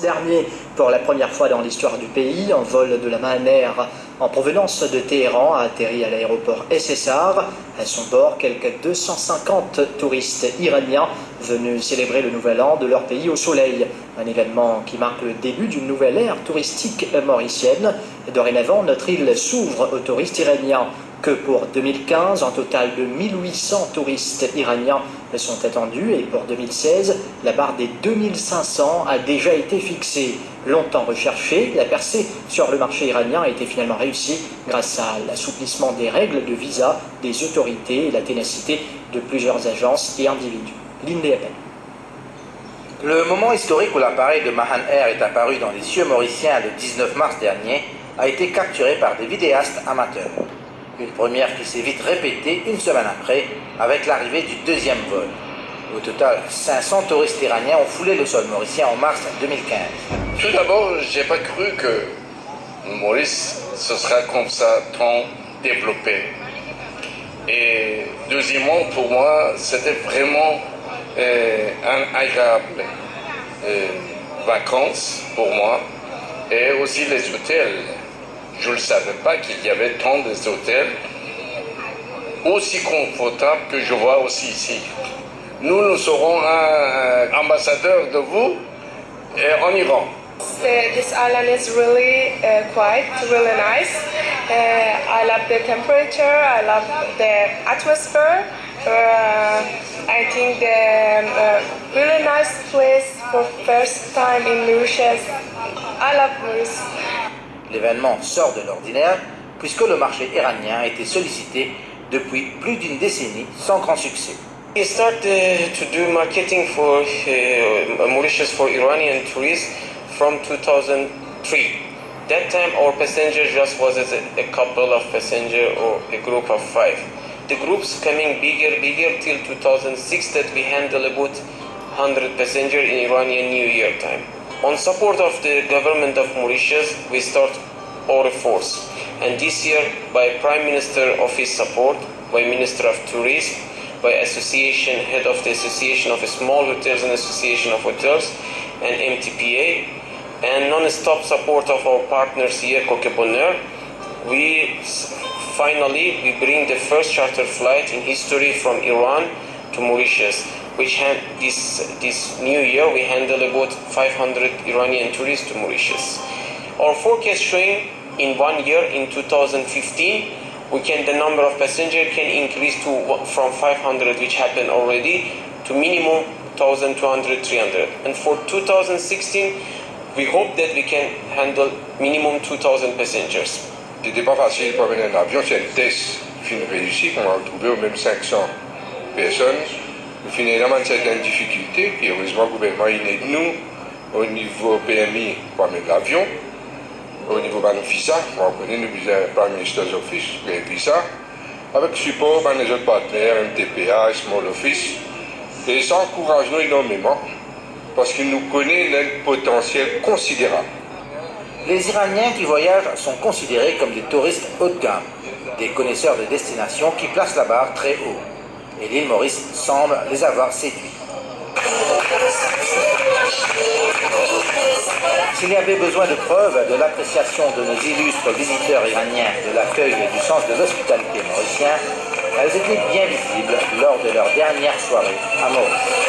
Dernier, pour la première fois dans l'histoire du pays, un vol de la Mahaner en provenance de Téhéran a atterri à l'aéroport SSR. À son bord, quelques 250 touristes iraniens venus célébrer le nouvel an de leur pays au soleil. Un événement qui marque le début d'une nouvelle ère touristique mauricienne. Dorénavant, notre île s'ouvre aux touristes iraniens. Que pour 2015, un total de 1800 touristes iraniens sont attendus et pour 2016, la barre des 2500 a déjà été fixée. Longtemps recherchée, la percée sur le marché iranien a été finalement réussie grâce à l'assouplissement des règles de visa des autorités et la ténacité de plusieurs agences et individus. Lindé Appel. Le moment historique où l'appareil de Mahan Air est apparu dans les cieux mauriciens le 19 mars dernier a été capturé par des vidéastes amateurs. Une première qui s'est vite répétée une semaine après avec l'arrivée du deuxième vol. Au total, 500 touristes iraniens ont foulé le sol mauricien en mars 2015. Tout d'abord, j'ai pas cru que Maurice ce sera comme ça tant développé. Et deuxièmement, pour moi, c'était vraiment un agréable vacances pour moi. Et aussi les hôtels. Je ne savais pas qu'il y avait tant d'hôtels aussi confortables que je vois aussi ici. Nous serons un ambassadeur de vous en Iran. This island is really quiet, really nice. I love the temperature, I love the atmosphere. I think the really nice place for first time in Mauritius. I love Mauritius. L'événement sort de l'ordinaire puisque le marché iranien a été sollicité depuis plus d'une décennie sans grand succès. We started to do marketing for Mauritius for Iranian tourists from 2003. That time our passenger just was a couple of passengers or a group of 5. The groups coming bigger till 2006 that we handle about 100 passengers in Iranian New Year time. On support of the government of Mauritius, we start our force. And this year, by Prime Minister Office support, by Minister of Tourism, by association, head of the Association of Small Hotels and Association of Hotels, and MTPA, and non-stop support of our partners here, Coque Bonheur, we bring the first charter flight in history from Iran to Mauritius, which this new year we handle about 500 Iranian tourists to Mauritius. Our forecast showing in 1 year, in 2015, the number of passengers can increase from 500, which happened already, to minimum 1,200, 300. And for 2016, we hope that we can handle minimum 2,000 passengers. C'était pas facile pour venir en avion, c'est un test fin réussi qu'on a retrouvé au même 500 personnes. Nous finissons évidemment certaines difficultés, puis heureusement le gouvernement il aide nous au niveau PMI pour mettre l'avion, au niveau de nos visa, on connaît nous visons Prime Minister's Office, les visas, avec le support de nos autres partenaires, MTPA, Small Office, et ça encourage nous énormément, parce qu'ils nous connaissent un potentiel considérable. Les Iraniens qui voyagent sont considérés comme des touristes haut de gamme, des connaisseurs de destination qui placent la barre très haut. Et l'île Maurice semble les avoir séduits. S'il y avait besoin de preuves de l'appréciation de nos illustres visiteurs iraniens de l'accueil et du sens de l'hospitalité mauricien, elles étaient bien visibles lors de leur dernière soirée à Maurice.